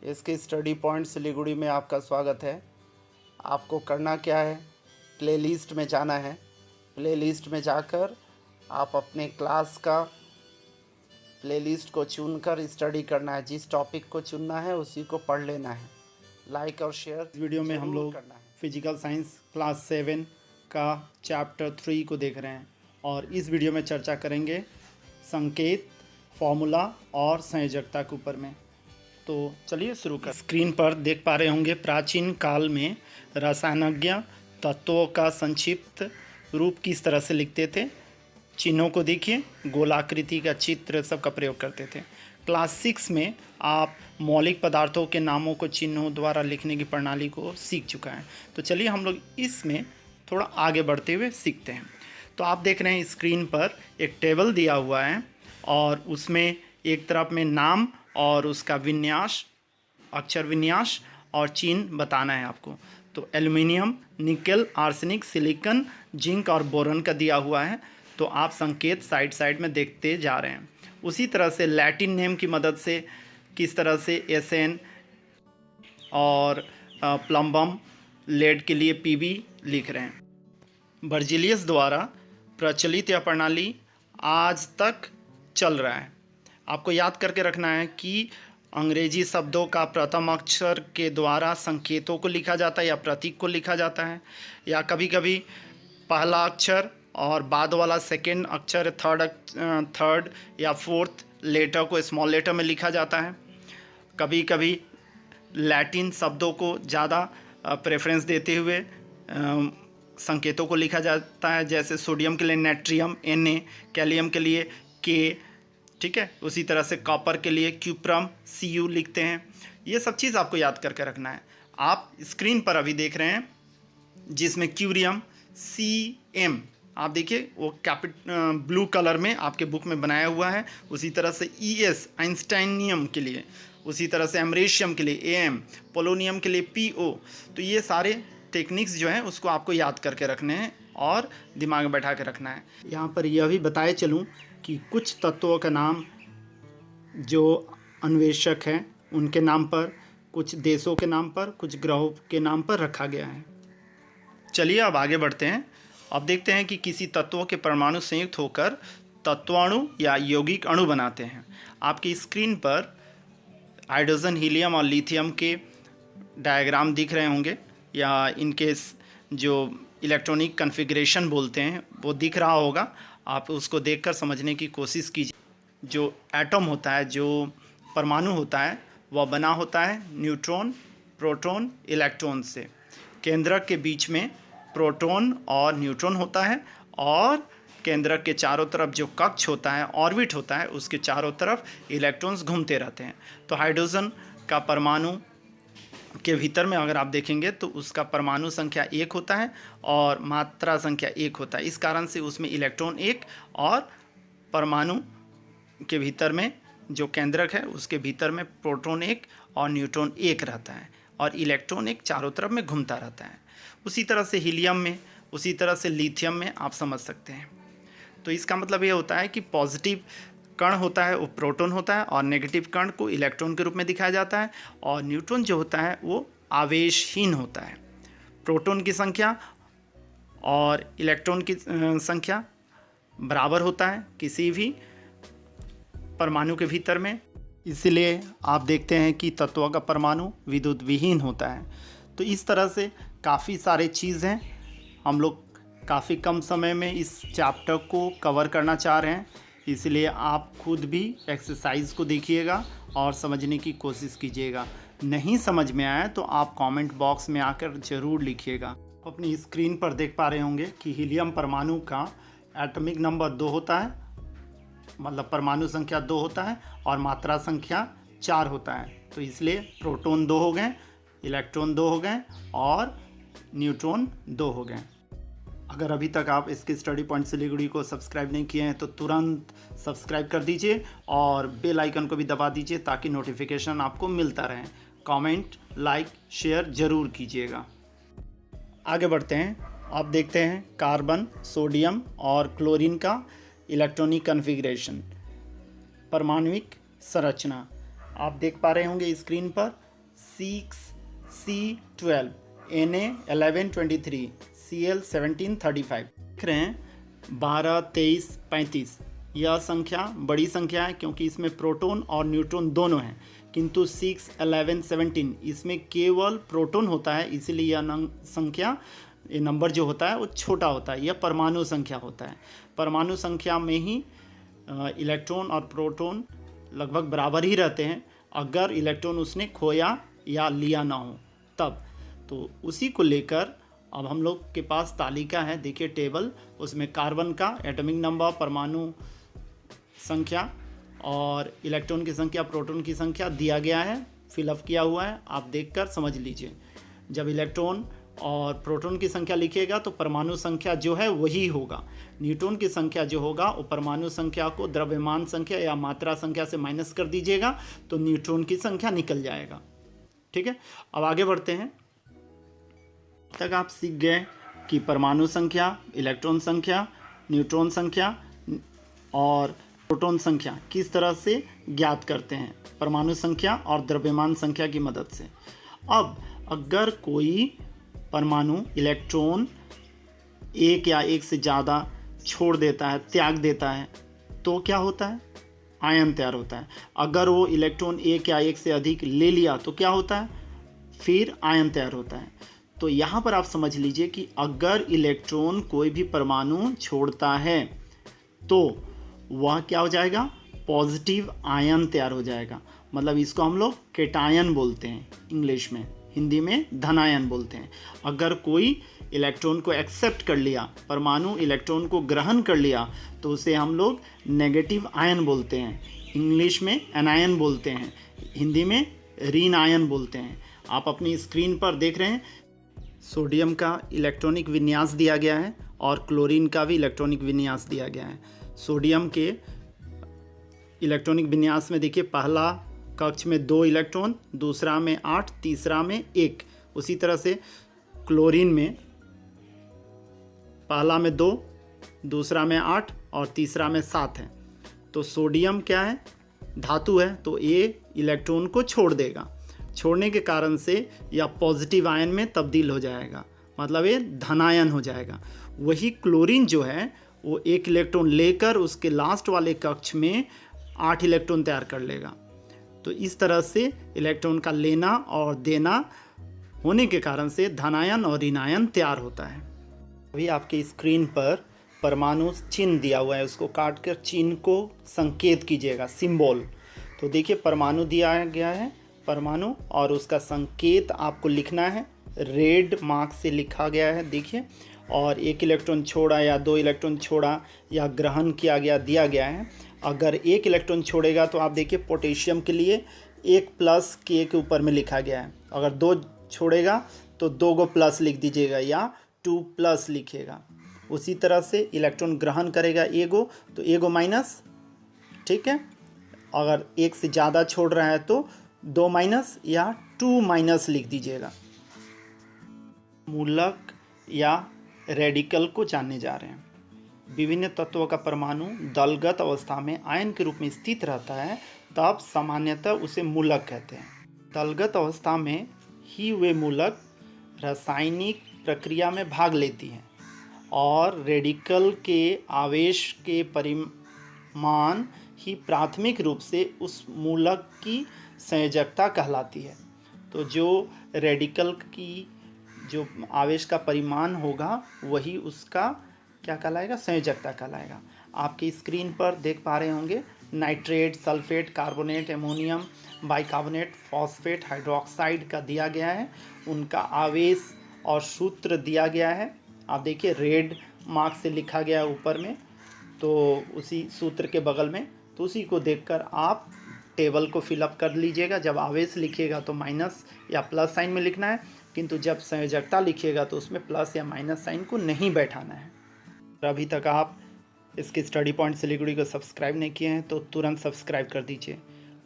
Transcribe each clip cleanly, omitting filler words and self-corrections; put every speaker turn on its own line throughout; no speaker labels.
इसके study point Siliguri में आपका स्वागत है। आपको करना क्या है, प्लेलिस्ट में जाना है। प्लेलिस्ट में जाकर आप अपने क्लास का प्लेलिस्ट को चुनकर स्टडी करना है। जिस टॉपिक को चुनना है उसी को पढ़ लेना है। लाइक और शेयर
इस वीडियो में हम लोग
करना है।
फिजिकल साइंस क्लास 7 का चैप्टर 3 को देख रहे हैं और इस वीडियो में चर्चा करेंगे संकेत, फॉर्मूला और संयोजकता के ऊपर में। तो चलिए शुरू कर। स्क्रीन पर देख पा रहे होंगे प्राचीन काल में रसायनज्ञ तत्वों का संक्षिप्त रूप किस तरह से लिखते थे। चिन्हों को देखिए, गोलाकृति का चित्र सबका प्रयोग करते थे। क्लास 6 में आप मौलिक पदार्थों के नामों को चिन्हों द्वारा लिखने की प्रणाली को सीख चुका है। तो चलिए हम लोग इसमें थोड़ा आगे बढ़ते हुए सीखते हैं। तो आप देख रहे हैं स्क्रीन पर एक टेबल दिया हुआ है और उसमें एक तरफ में नाम और उसका विन्यास, अक्षर विन्यास और चिन्ह बताना है आपको। तो एल्युमिनियम, निकल, आर्सेनिक, सिलिकॉन, जिंक और बोरॉन का दिया हुआ है। तो आप संकेत साइड में देखते जा रहे हैं। उसी तरह से लैटिन नेम की मदद से किस तरह से एसएन और प्लम्बम, लेड के लिए पीबी लिख रहे हैं। बर्जिलियस द्वारा प्रचलित यह प्रणाली आज तक चल रहा है। आपको याद करके रखना है कि अंग्रेजी शब्दों का प्रथम अक्षर के द्वारा संकेतों को लिखा जाता है या प्रतीक को लिखा जाता है, या कभी कभी पहला अक्षर और बाद वाला सेकेंड अक्षर थर्ड या फोर्थ लेटर को स्मॉल लेटर में लिखा जाता है। कभी कभी लैटिन शब्दों को ज़्यादा प्रेफरेंस देते हुए संकेतों को लिखा जाता है, जैसे सोडियम के लिए नेट्रियम Na, कैलियम के लिए K, ठीक है। उसी तरह से कॉपर के लिए क्यूप्रम Cu लिखते हैं। ये सब चीज़ आपको याद करके रखना है। आप स्क्रीन पर अभी देख रहे हैं जिसमें क्यूरियम Cm, आप देखिए वो ब्लू कलर में आपके बुक में बनाया हुआ है। उसी तरह से Es आइंस्टाइनियम के लिए, उसी तरह से एमरेशियम के लिए Am, पोलोनियम के लिए Po। तो ये सारे टेक्निक्स जो हैं उसको आपको याद करके रखने हैं और दिमाग में बैठा के रखना है। यहाँ पर यह भी बताए चलूँ कि कुछ तत्वों का नाम जो अन्वेषक हैं उनके नाम पर, कुछ देशों के नाम पर, कुछ ग्रहों के नाम पर रखा गया है। चलिए अब आगे बढ़ते हैं। अब देखते हैं कि किसी तत्वों के परमाणु संयुक्त होकर तत्वाणु या यौगिक अणु बनाते हैं। आपकी स्क्रीन पर हाइड्रोजन, हीलियम और लिथियम के डायग्राम दिख रहे होंगे, या इनके जो इलेक्ट्रॉनिक कॉन्फ़िगरेशन बोलते हैं वो दिख रहा होगा। आप उसको देखकर समझने की कोशिश कीजिए। जो एटम होता है, जो परमाणु होता है, वह बना होता है न्यूट्रॉन, प्रोटॉन, इलेक्ट्रॉन से। केंद्रक के बीच में प्रोटॉन और न्यूट्रॉन होता है और केंद्रक के चारों तरफ जो कक्ष होता है, ऑर्बिट होता है, उसके चारों तरफ इलेक्ट्रॉन्स घूमते रहते हैं। तो हाइड्रोजन का परमाणु के भीतर में अगर आप देखेंगे तो उसका परमाणु संख्या 1 होता है और मात्रा संख्या 1 होता है। इस कारण से उसमें इलेक्ट्रॉन 1 और परमाणु के भीतर में जो केंद्रक है उसके भीतर में प्रोटॉन 1 और न्यूट्रॉन 1 रहता है और इलेक्ट्रॉन 1 चारों तरफ में घूमता रहता है। उसी तरह से हीलियम में, उसी तरह से लिथियम में आप समझ सकते हैं। तो इसका मतलब ये होता है कि पॉजिटिव कण होता है वो प्रोटॉन होता है और नेगेटिव कण को इलेक्ट्रॉन के रूप में दिखाया जाता है, और न्यूट्रॉन जो होता है वो आवेशहीन होता है। प्रोटॉन की संख्या और इलेक्ट्रॉन की संख्या बराबर होता है किसी भी परमाणु के भीतर में। इसलिए आप देखते हैं कि तत्वों का परमाणु विद्युत विहीन होता है। तो इस तरह से काफ़ी सारे चीज़ हैं। हम लोग काफ़ी कम समय में इस चैप्टर को कवर करना चाह रहे हैं, इसलिए आप खुद भी एक्सरसाइज को देखिएगा और समझने की कोशिश कीजिएगा। नहीं समझ में आया तो आप कमेंट बॉक्स में आकर ज़रूर लिखिएगा। आप अपनी स्क्रीन पर देख पा रहे होंगे कि हीलियम परमाणु का एटॉमिक नंबर 2 होता है, मतलब परमाणु संख्या 2 होता है और मात्रा संख्या 4 होता है। तो इसलिए प्रोटॉन 2 हो गए, इलेक्ट्रॉन 2 हो गए और न्यूट्रॉन 2 हो गए। अगर अभी तक आप इसके स्टडी पॉइंट सिलीगुड़ी को सब्सक्राइब नहीं किए हैं तो तुरंत सब्सक्राइब कर दीजिए और बेल आइकन को भी दबा दीजिए ताकि नोटिफिकेशन आपको मिलता रहे। कमेंट, लाइक, शेयर ज़रूर कीजिएगा। आगे बढ़ते हैं। आप देखते हैं कार्बन, सोडियम और क्लोरीन का इलेक्ट्रॉनिक कॉन्फ़िगरेशन, परमाणुविक संरचना। आप देख पा रहे होंगे स्क्रीन पर 6C12, Na1123, Cl1735। देख रहे हैं 12, 23, 35। यह संख्या बड़ी संख्या है क्योंकि इसमें प्रोटॉन और न्यूट्रॉन दोनों हैं, किंतु 6, 11, 17 इसमें केवल प्रोटॉन होता है, इसीलिए यह संख्या, ये नंबर जो होता है वो छोटा होता है। यह परमाणु संख्या होता है। परमाणु संख्या में ही इलेक्ट्रॉन और प्रोटॉन लगभग बराबर ही रहते हैं, अगर इलेक्ट्रॉन उसने खोया या लिया ना हो तब। तो उसी को लेकर अब हम लोग के पास तालिका है, देखिए टेबल, उसमें कार्बन का एटॉमिक नंबर, परमाणु संख्या और इलेक्ट्रॉन की संख्या, प्रोटॉन की संख्या दिया गया है, फिलअप किया हुआ है, आप देखकर समझ लीजिए। जब इलेक्ट्रॉन और प्रोटॉन की संख्या लिखिएगा तो परमाणु संख्या जो है वही होगा। न्यूट्रॉन की संख्या जो होगा वो परमाणु संख्या को द्रव्यमान संख्या या मात्रा संख्या से माइनस कर दीजिएगा तो न्यूट्रॉन की संख्या निकल जाएगा। ठीक है, अब आगे बढ़ते हैं। तक आप सीख गए कि परमाणु संख्या, इलेक्ट्रॉन संख्या, न्यूट्रॉन संख्या और प्रोटॉन संख्या किस तरह से ज्ञात करते हैं, परमाणु संख्या और द्रव्यमान संख्या की मदद से। अब अगर कोई परमाणु इलेक्ट्रॉन एक या एक से ज़्यादा छोड़ देता है, त्याग देता है, तो क्या होता है? आयन तैयार होता है। अगर वो इलेक्ट्रॉन एक या एक से अधिक ले लिया तो क्या होता है? फिर आयन तैयार होता है। तो यहाँ पर आप समझ लीजिए कि अगर इलेक्ट्रॉन कोई भी परमाणु छोड़ता है तो वह क्या हो जाएगा? पॉजिटिव आयन तैयार हो जाएगा। मतलब इसको हम लोग केटायन बोलते हैं इंग्लिश में, हिंदी में धनायन बोलते हैं। अगर कोई इलेक्ट्रॉन को एक्सेप्ट कर लिया, परमाणु इलेक्ट्रॉन को ग्रहण कर लिया, तो उसे हम लोग नेगेटिव आयन बोलते हैं। इंग्लिश में एनायन बोलते हैं, हिंदी में ऋण आयन बोलते हैं। आप अपनी स्क्रीन पर देख रहे हैं सोडियम का इलेक्ट्रॉनिक विन्यास दिया गया है और क्लोरीन का भी इलेक्ट्रॉनिक विन्यास दिया गया है। सोडियम के इलेक्ट्रॉनिक विन्यास में देखिए पहला कक्ष में 2 इलेक्ट्रॉन, दूसरा में 8, तीसरा में 1। उसी तरह से क्लोरीन में पहला में 2, दूसरा में 8 और तीसरा में 7 है। तो सोडियम क्या है? धातु है, तो ये इलेक्ट्रॉन को छोड़ देगा। छोड़ने के कारण से यह पॉजिटिव आयन में तब्दील हो जाएगा, मतलब ये धनायन हो जाएगा। वही क्लोरीन जो है वो 1 इलेक्ट्रॉन लेकर उसके लास्ट वाले कक्ष में 8 इलेक्ट्रॉन तैयार कर लेगा। तो इस तरह से इलेक्ट्रॉन का लेना और देना होने के कारण से धनायन और ऋणायन तैयार होता है। अभी आपकी स्क्रीन पर परमाणु चिन्ह दिया हुआ है, उसको काट कर चिन्ह को संकेत कीजिएगा, सिंबल। तो देखिए परमाणु दिया गया है, परमाणु, और उसका संकेत आपको लिखना है। रेड मार्क से लिखा गया है, देखिए। और 1 इलेक्ट्रॉन छोड़ा या 2 इलेक्ट्रॉन छोड़ा या ग्रहण किया गया दिया गया है। अगर 1 इलेक्ट्रॉन छोड़ेगा तो आप देखिए पोटेशियम के लिए 1+ के ऊपर में लिखा गया है। अगर 2 छोड़ेगा तो 2 गो प्लस लिख दीजिएगा या 2+ लिखिएगा। उसी तरह से इलेक्ट्रॉन ग्रहण करेगा एगो तो एगो माइनस, ठीक है। अगर 1 से ज़्यादा छोड़ रहा है तो 2- या 2- लिख दीजिएगा। मूलक या रेडिकल को जानने जा रहे हैं। विभिन्न तत्वों का परमाणु दलगत अवस्था में आयन के रूप में स्थित रहता है, तब सामान्यतः उसे मूलक कहते हैं। दलगत अवस्था में ही वे मूलक रासायनिक प्रक्रिया में भाग लेती हैं और रेडिकल के आवेश के परिमाण ही प्राथमिक रूप से उस मूलक की संयोजकता कहलाती है। तो जो रेडिकल की जो आवेश का परिमाण होगा वही उसका क्या कहलाएगा? संयोजकता कहलाएगा। आपकी स्क्रीन पर देख पा रहे होंगे nitrate, sulphate, carbonate, ammonium, bicarbonate, phosphate, hydroxide का दिया गया है। उनका आवेश और सूत्र दिया गया है। आप देखिए रेड मार्क से लिखा गया है ऊपर में, तो उसी सूत्र के बगल में, तो उसी को देखकर आप टेबल को फिलअप कर लीजिएगा। जब आवेश लिखिएगा तो माइनस या प्लस साइन में लिखना है, किंतु जब संयोजकता लिखिएगा तो उसमें प्लस या माइनस साइन को नहीं बैठाना है। अभी तक आप इसके स्टडी पॉइंट सिलीगुड़ी को सब्सक्राइब नहीं किए हैं तो तुरंत सब्सक्राइब कर दीजिए।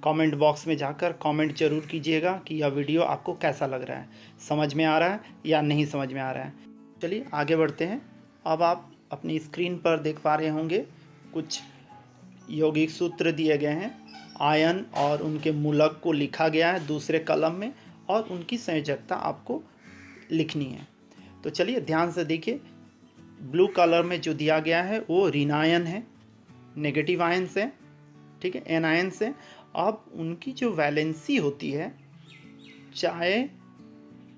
कमेंट बॉक्स में जाकर कमेंट जरूर कीजिएगा कि यह वीडियो आपको कैसा लग रहा है, समझ में आ रहा है या नहीं समझ में आ रहा है। चलिए आगे बढ़ते हैं। अब आप अपनी स्क्रीन पर देख पा रहे होंगे कुछ यौगिक सूत्र दिए गए हैं। आयन और उनके मूलक को लिखा गया है दूसरे कलम में, और उनकी संयोजकता आपको लिखनी है। तो चलिए ध्यान से देखिए, ब्लू कलर में जो दिया गया है वो ऋण आयन है, नेगेटिव आयन से, ठीक है, एनायन से। अब उनकी जो वैलेंसी होती है,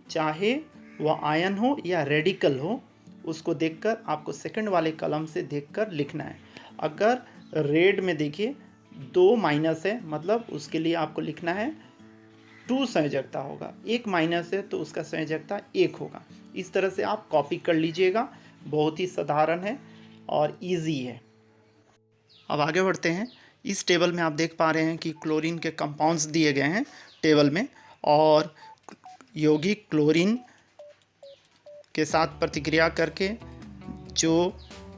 चाहे वह आयन हो या रेडिकल हो, उसको देखकर आपको सेकंड वाले कलम से देखकर लिखना है। अगर रेड में देखिए 2 माइनस है, मतलब उसके लिए आपको लिखना है 2 संयोजकता होगा। 1 माइनस है तो उसका संयोजकता 1 होगा। इस तरह से आप कॉपी कर लीजिएगा, बहुत ही साधारण है और इजी है। अब आगे बढ़ते हैं। इस टेबल में आप देख पा रहे हैं कि क्लोरीन के कंपाउंड्स दिए गए हैं टेबल में, और यौगिक क्लोरीन के साथ प्रतिक्रिया करके जो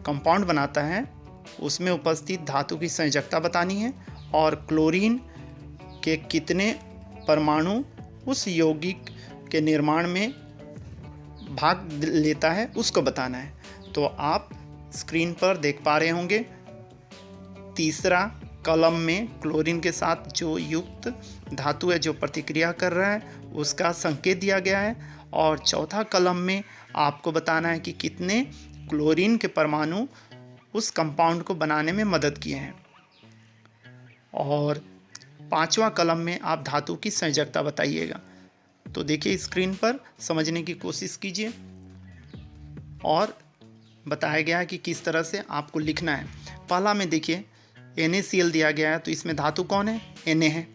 कंपाउंड बनाता है उसमें उपस्थित धातु की संयोजकता बतानी है, और क्लोरीन के कितने परमाणु उस यौगिक के निर्माण में भाग लेता है उसको बताना है। तो आप स्क्रीन पर देख पा रहे होंगे, तीसरा कलम में क्लोरीन के साथ जो युक्त धातु है जो प्रतिक्रिया कर रहा है उसका संकेत दिया गया है, और चौथा कलम में आपको बताना है कि कितने क्लोरीन के परमाणु उस कंपाउंड को बनाने में मदद किए हैं, और पांचवा कलम में आप धातु की संयोजकता बताइएगा। तो देखिए स्क्रीन पर, समझने की कोशिश कीजिए, और बताया गया है कि किस तरह से आपको लिखना है। पहला में देखिए NaCl दिया गया है, तो इसमें धातु कौन है? Na है,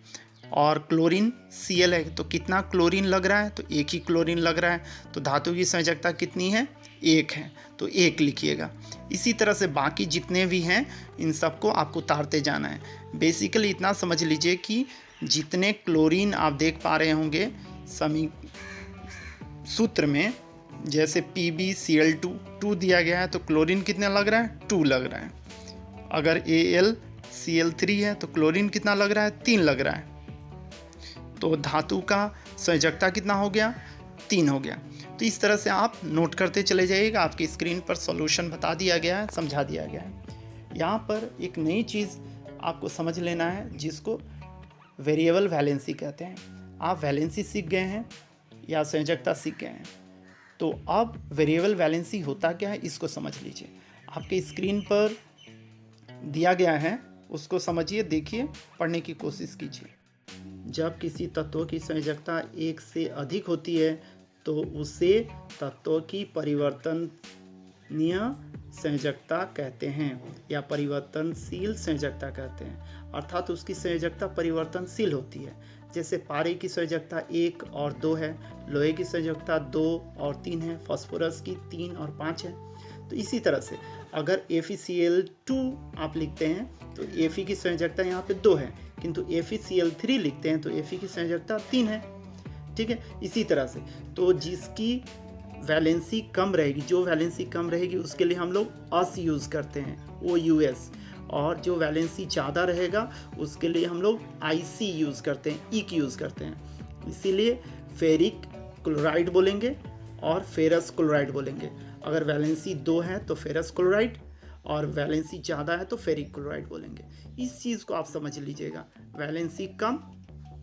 और क्लोरीन Cl है, तो कितना क्लोरीन लग रहा है? तो 1 ही क्लोरीन लग रहा है। तो धातु की संयोजकता कितनी है? 1 है, तो 1 लिखिएगा। इसी तरह से बाकी जितने भी हैं इन सबको आपको उतारते जाना है। बेसिकली इतना समझ लीजिए कि जितने क्लोरीन आप देख पा रहे होंगे सूत्र में, जैसे PbCl2 दिया गया है, तो क्लोरीन कितना लग रहा है? 2 लग रहा है। अगर AlCl3 है तो क्लोरीन कितना लग रहा है? 3 लग रहा है। तो धातु का संयोजकता कितना हो गया? 3 हो गया। तो इस तरह से आप नोट करते चले जाइएगा। आपकी स्क्रीन पर सॉल्यूशन बता दिया गया है, समझा दिया गया है। यहाँ पर एक नई चीज़ आपको समझ लेना है जिसको वेरिएबल वैलेंसी कहते हैं। आप वैलेंसी सीख गए हैं या संयोजकता सीख गए हैं, तो अब वेरिएबल वैलेंसी होता क्या है इसको समझ लीजिए। आपके स्क्रीन पर दिया गया है, उसको समझिए, देखिए, पढ़ने की कोशिश कीजिए। जब किसी तत्व की संयोजकता 1 से अधिक होती है तो उसे तत्व की परिवर्तनीय संयोजकता कहते हैं या परिवर्तनशील संयोजकता कहते हैं, अर्थात उसकी संयोजकता परिवर्तनशील होती है। जैसे पारे की संयोजकता 1 और 2 है, लोहे की संयोजकता 2 और 3 है, फास्फोरस की 3 और 5 है। तो इसी तरह से अगर FeCl2 आप लिखते हैं तो Fe की संयोजकता यहाँ पे 2 है, किंतु FeCl3 लिखते हैं तो Fe की संयोजकता 3 है, ठीक है। इसी तरह से तो जिसकी वैलेंसी कम रहेगी, जो वैलेंसी कम रहेगी उसके लिए हम लोग अस यूज़ करते हैं, OUS, और जो वैलेंसी ज़्यादा रहेगा उसके लिए हम लोग IC यूज़ करते हैं, ईक यूज़ करते हैं। इसीलिए फेरिक क्लोराइड बोलेंगे और फेरस क्लोराइड बोलेंगे। अगर वैलेंसी 2 है तो फेरस क्लोराइड, और वैलेंसी ज़्यादा है तो फेरिक क्लोराइड बोलेंगे। इस चीज़ को आप समझ लीजिएगा। वैलेंसी कम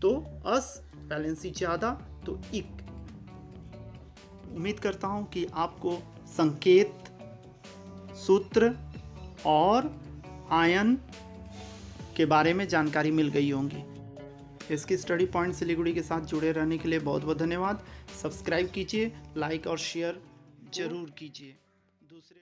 तो अस, वैलेंसी ज़्यादा तो इक। उम्मीद करता हूँ कि आपको संकेत, सूत्र और आयन के बारे में जानकारी मिल गई होंगी। इसकी स्टडी पॉइंट सिलीगुड़ी के साथ जुड़े रहने के लिए बहुत बहुत धन्यवाद। सब्सक्राइब कीजिए, लाइक और शेयर ज़रूर कीजिए। दूसरे